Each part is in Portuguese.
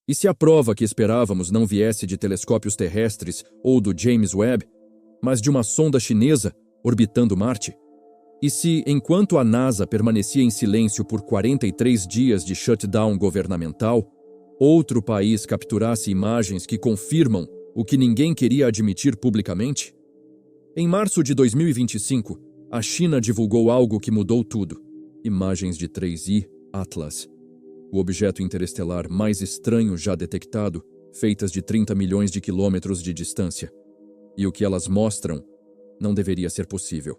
E se a prova que esperávamos não viesse de telescópios terrestres ou do James Webb, mas de uma sonda chinesa orbitando Marte? E se, enquanto a NASA permanecia em silêncio por 43 dias de shutdown governamental, outro país capturasse imagens que confirmam o que ninguém queria admitir publicamente? Em março de 2025, a China divulgou algo que mudou tudo: imagens de 3I Atlas, o objeto interestelar mais estranho já detectado, feitas de 30 milhões de quilômetros de distância. E o que elas mostram não deveria ser possível.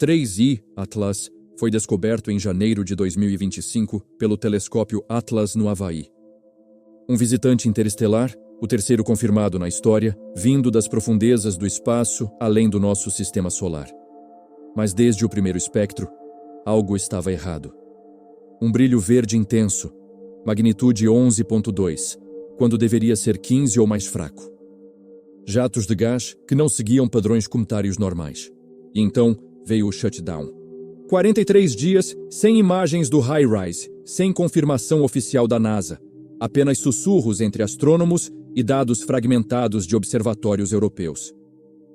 3I Atlas foi descoberto em janeiro de 2025 pelo telescópio Atlas no Havaí. Um visitante interestelar, o terceiro confirmado na história, vindo das profundezas do espaço além do nosso sistema solar. Mas desde o primeiro espectro, algo estava errado. Um brilho verde intenso, magnitude 11.2, quando deveria ser 15 ou mais fraco. Jatos de gás que não seguiam padrões cometários normais. E então veio o shutdown. 43 dias sem imagens do HiRISE, sem confirmação oficial da NASA. Apenas sussurros entre astrônomos e dados fragmentados de observatórios europeus.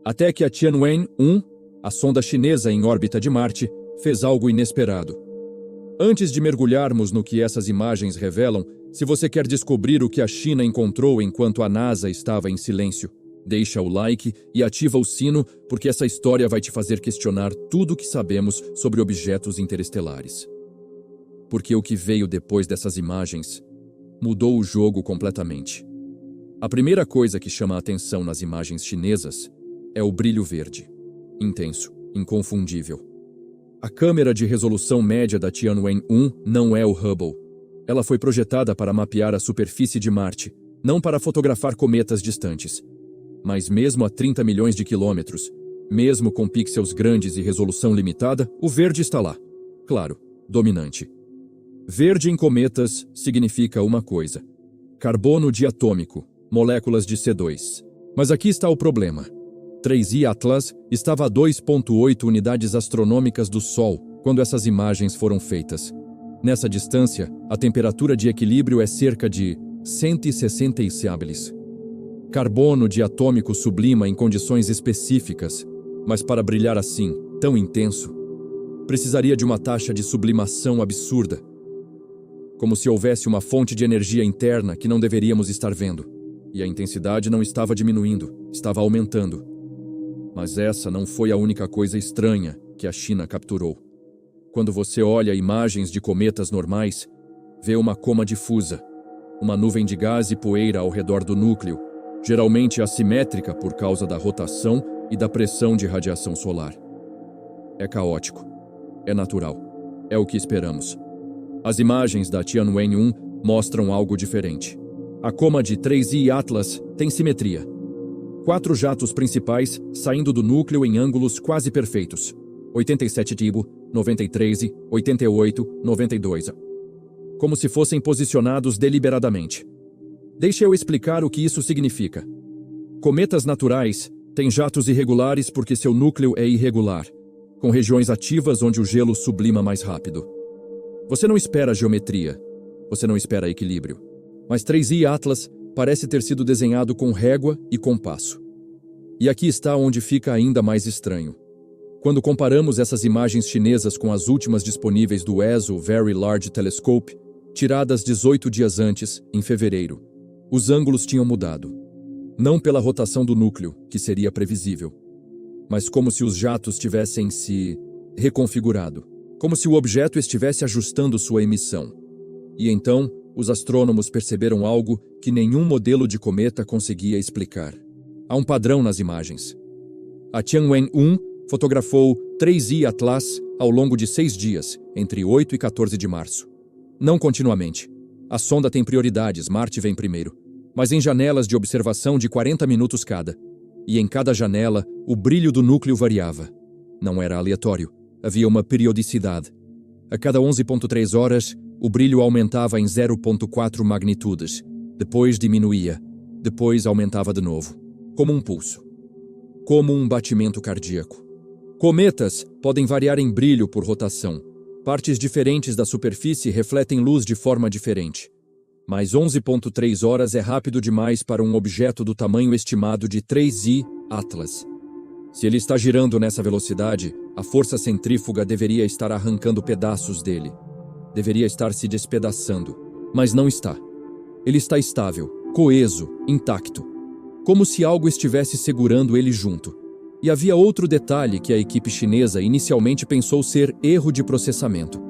Até que a Tianwen-1, a sonda chinesa em órbita de Marte, fez algo inesperado. Antes de mergulharmos no que essas imagens revelam, se você quer descobrir o que a China encontrou enquanto a NASA estava em silêncio, deixa o like e ativa o sino, porque essa história vai te fazer questionar tudo o que sabemos sobre objetos interestelares. Porque o que veio depois dessas imagens mudou o jogo completamente. A primeira coisa que chama a atenção nas imagens chinesas é o brilho verde. Intenso, inconfundível. A câmera de resolução média da Tianwen-1 não é o Hubble. Ela foi projetada para mapear a superfície de Marte, não para fotografar cometas distantes. Mas mesmo a 30 milhões de quilômetros, mesmo com pixels grandes e resolução limitada, o verde está lá. Claro, dominante. Verde em cometas significa uma coisa: carbono diatômico, moléculas de C2. Mas aqui está o problema. 3I Atlas estava a 2,8 unidades astronômicas do Sol quando essas imagens foram feitas. Nessa distância, a temperatura de equilíbrio é cerca de 166 ablis. Carbono diatômico sublima em condições específicas, mas para brilhar assim, tão intenso, precisaria de uma taxa de sublimação absurda. Como se houvesse uma fonte de energia interna que não deveríamos estar vendo. E a intensidade não estava diminuindo, estava aumentando. Mas essa não foi a única coisa estranha que a China capturou. Quando você olha imagens de cometas normais, vê uma coma difusa, uma nuvem de gás e poeira ao redor do núcleo, geralmente assimétrica por causa da rotação e da pressão de radiação solar. É caótico. É natural. É o que esperamos. As imagens da Tianwen-1 mostram algo diferente. A coma de 3I Atlas tem simetria. 4 jatos principais saindo do núcleo em ângulos quase perfeitos. 87 Tibo, 93 e 88, 92. Como se fossem posicionados deliberadamente. Deixe eu explicar o que isso significa. Cometas naturais têm jatos irregulares porque seu núcleo é irregular, com regiões ativas onde o gelo sublima mais rápido. Você não espera geometria, você não espera equilíbrio. Mas 3I Atlas parece ter sido desenhado com régua e compasso. E aqui está onde fica ainda mais estranho. Quando comparamos essas imagens chinesas com as últimas disponíveis do ESO Very Large Telescope, tiradas 18 dias antes, em fevereiro, os ângulos tinham mudado. Não pela rotação do núcleo, que seria previsível, mas como se os jatos tivessem se reconfigurado, como se o objeto estivesse ajustando sua emissão. E então, os astrônomos perceberam algo que nenhum modelo de cometa conseguia explicar. Há um padrão nas imagens. A Tianwen-1 fotografou 3I Atlas ao longo de 6 dias, entre 8 e 14 de março. Não continuamente. A sonda tem prioridades, Marte vem primeiro. Mas em janelas de observação de 40 minutos cada. E em cada janela, o brilho do núcleo variava. Não era aleatório. Havia uma periodicidade. A cada 11,3 horas, o brilho aumentava em 0,4 magnitudes. Depois diminuía. Depois aumentava de novo. Como um pulso. Como um batimento cardíaco. Cometas podem variar em brilho por rotação. Partes diferentes da superfície refletem luz de forma diferente. mas 11,3 horas é rápido demais para um objeto do tamanho estimado de 3I Atlas. Se ele está girando nessa velocidade, a força centrífuga deveria estar arrancando pedaços dele. Deveria estar se despedaçando, mas não está. Ele está estável, coeso, intacto, como se algo estivesse segurando ele junto. E havia outro detalhe que a equipe chinesa inicialmente pensou ser erro de processamento.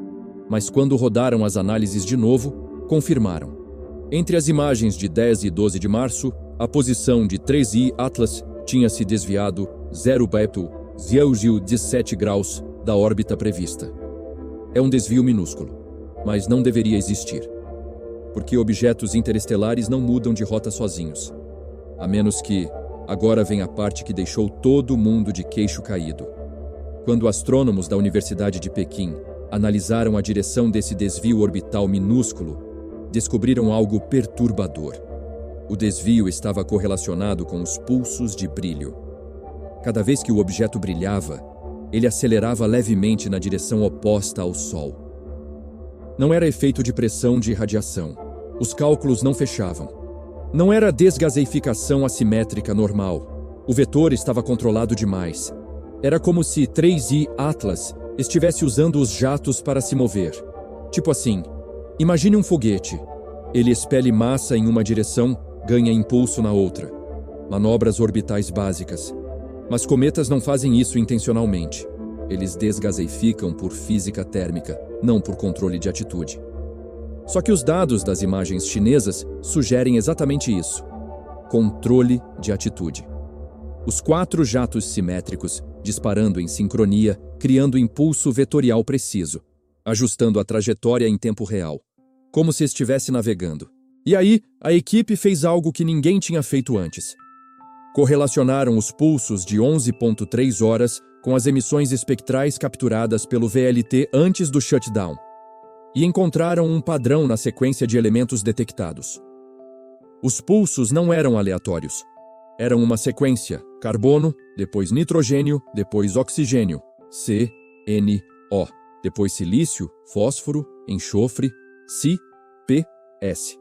Mas quando rodaram as análises de novo, confirmaram. Entre as imagens de 10 e 12 de março, a posição de 3I Atlas tinha se desviado 0,17 graus da órbita prevista. É um desvio minúsculo, mas não deveria existir, porque objetos interestelares não mudam de rota sozinhos, a menos que, agora vem a parte que deixou todo mundo de queixo caído. Quando astrônomos da Universidade de Pequim analisaram a direção desse desvio orbital minúsculo, descobriram algo perturbador. O desvio estava correlacionado com os pulsos de brilho. Cada vez que o objeto brilhava, ele acelerava levemente na direção oposta ao Sol. Não era efeito de pressão de radiação. Os cálculos não fechavam. Não era desgaseificação assimétrica normal. O vetor estava controlado demais. Era como se 3I Atlas estivesse usando os jatos para se mover. Tipo assim, imagine um foguete. Ele expele massa em uma direção, ganha impulso na outra. Manobras orbitais básicas. Mas cometas não fazem isso intencionalmente. Eles desgaseificam por física térmica, não por controle de atitude. Só que os dados das imagens chinesas sugerem exatamente isso: controle de atitude. Os 4 jatos simétricos disparando em sincronia, criando impulso vetorial preciso, ajustando a trajetória em tempo real, como se estivesse navegando. E aí, a equipe fez algo que ninguém tinha feito antes. Correlacionaram os pulsos de 11,3 horas com as emissões espectrais capturadas pelo VLT antes do shutdown, e encontraram um padrão na sequência de elementos detectados. Os pulsos não eram aleatórios. Eram uma sequência: carbono, depois nitrogênio, depois oxigênio, C, N, O, depois silício, fósforo, enxofre, Si, P, S.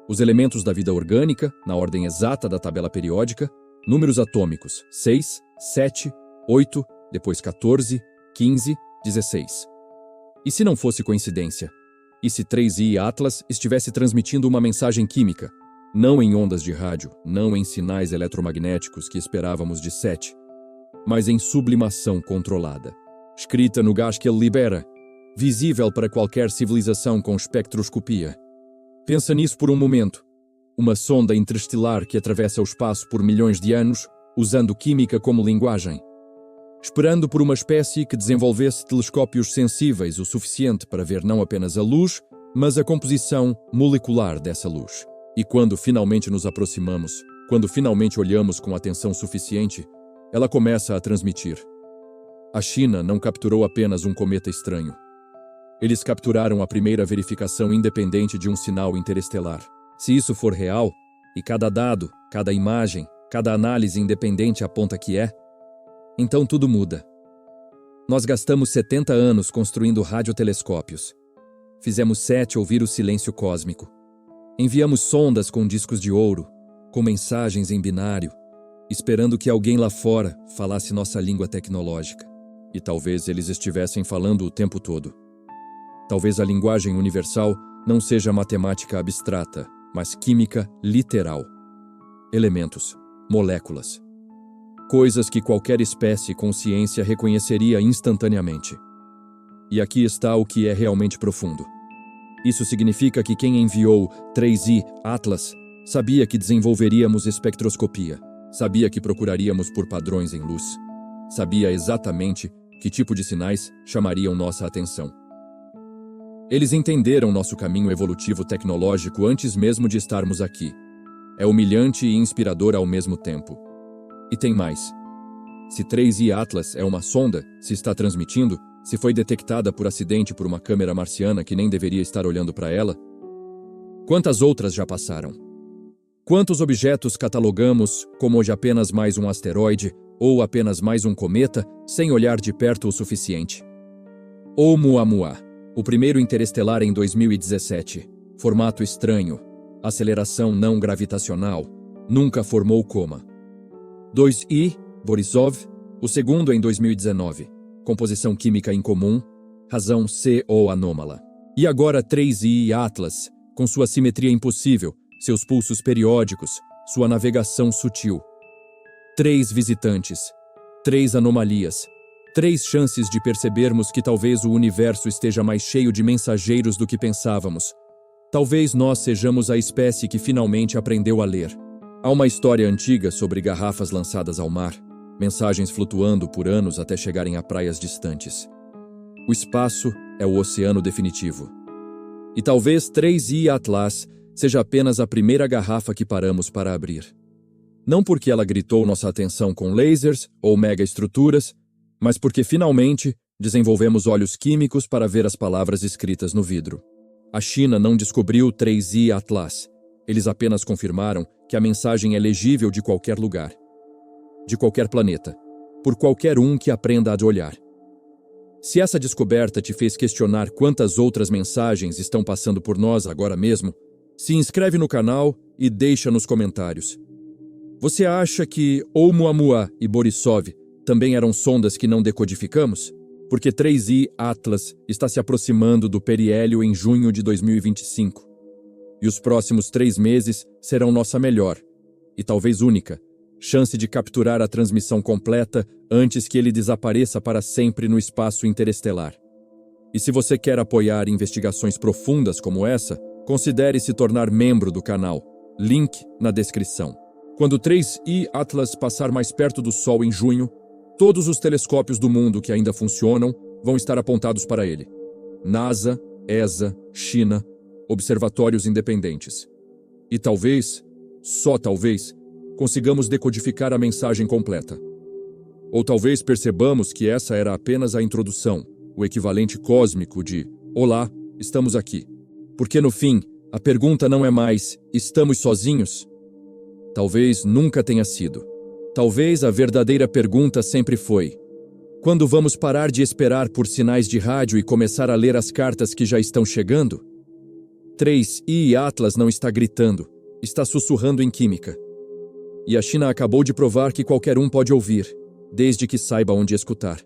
Os elementos da vida orgânica, na ordem exata da tabela periódica, números atômicos 6, 7, 8, depois 14, 15, 16. E se não fosse coincidência? E se 3I Atlas estivesse transmitindo uma mensagem química? Não em ondas de rádio, não em sinais eletromagnéticos que esperávamos de 7, mas em sublimação controlada, escrita no gás que ele libera, visível para qualquer civilização com espectroscopia. Pensa nisso por um momento. Uma sonda interestelar que atravessa o espaço por milhões de anos, usando química como linguagem, esperando por uma espécie que desenvolvesse telescópios sensíveis o suficiente para ver não apenas a luz, mas a composição molecular dessa luz. E quando finalmente nos aproximamos, quando finalmente olhamos com atenção suficiente, ela começa a transmitir. A China não capturou apenas um cometa estranho. Eles capturaram a primeira verificação independente de um sinal interestelar. Se isso for real, e cada dado, cada imagem, cada análise independente aponta que é, então tudo muda. Nós gastamos 70 anos construindo radiotelescópios. Fizemos 7 ouvir o silêncio cósmico. Enviamos sondas com discos de ouro, com mensagens em binário, esperando que alguém lá fora falasse nossa língua tecnológica. E talvez eles estivessem falando o tempo todo. Talvez a linguagem universal não seja matemática abstrata, mas química literal. Elementos, moléculas. Coisas que qualquer espécie com ciência reconheceria instantaneamente. E aqui está o que é realmente profundo. Isso significa que quem enviou 3I Atlas sabia que desenvolveríamos espectroscopia, sabia que procuraríamos por padrões em luz, sabia exatamente que tipo de sinais chamariam nossa atenção. Eles entenderam nosso caminho evolutivo tecnológico antes mesmo de estarmos aqui. É humilhante e inspirador ao mesmo tempo. E tem mais. Se 3I Atlas é uma sonda, se está transmitindo, se foi detectada por acidente por uma câmera marciana que nem deveria estar olhando para ela, quantas outras já passaram? Quantos objetos catalogamos como hoje apenas mais um asteroide ou apenas mais um cometa, sem olhar de perto o suficiente? Oumuamua, o primeiro interestelar em 2017, formato estranho, aceleração não gravitacional, nunca formou coma. 2I, Borisov, o segundo em 2019, composição química incomum, razão CO anômala. E agora 3I, Atlas, com sua simetria impossível, seus pulsos periódicos, sua navegação sutil. 3 visitantes, 3 anomalias, 3 chances de percebermos que talvez o universo esteja mais cheio de mensageiros do que pensávamos. Talvez nós sejamos a espécie que finalmente aprendeu a ler. Há uma história antiga sobre garrafas lançadas ao mar, mensagens flutuando por anos até chegarem a praias distantes. O espaço é o oceano definitivo. E talvez 3I Atlas seja apenas a primeira garrafa que paramos para abrir. Não porque ela gritou nossa atenção com lasers ou megaestruturas, mas porque finalmente desenvolvemos olhos químicos para ver as palavras escritas no vidro. A China não descobriu 3I Atlas. Eles apenas confirmaram que a mensagem é legível de qualquer lugar, de qualquer planeta, por qualquer um que aprenda a olhar. Se essa descoberta te fez questionar quantas outras mensagens estão passando por nós agora mesmo, se inscreve no canal e deixa nos comentários. Você acha que Oumuamua e Borisov também eram sondas que não decodificamos? Porque 3I Atlas está se aproximando do periélio em junho de 2025. E os próximos 3 meses serão nossa melhor, e talvez única, chance de capturar a transmissão completa antes que ele desapareça para sempre no espaço interestelar. E se você quer apoiar investigações profundas como essa, considere se tornar membro do canal. Link na descrição. Quando 3I Atlas passar mais perto do Sol em junho, todos os telescópios do mundo que ainda funcionam vão estar apontados para ele. NASA, ESA, China, observatórios independentes. E talvez, só talvez, consigamos decodificar a mensagem completa. Ou talvez percebamos que essa era apenas a introdução, o equivalente cósmico de "Olá, estamos aqui". Porque no fim, a pergunta não é mais "Estamos sozinhos?". Talvez nunca tenha sido. Talvez a verdadeira pergunta sempre foi: quando vamos parar de esperar por sinais de rádio e começar a ler as cartas que já estão chegando? 3I Atlas não está gritando, está sussurrando em química. E a China acabou de provar que qualquer um pode ouvir, desde que saiba onde escutar.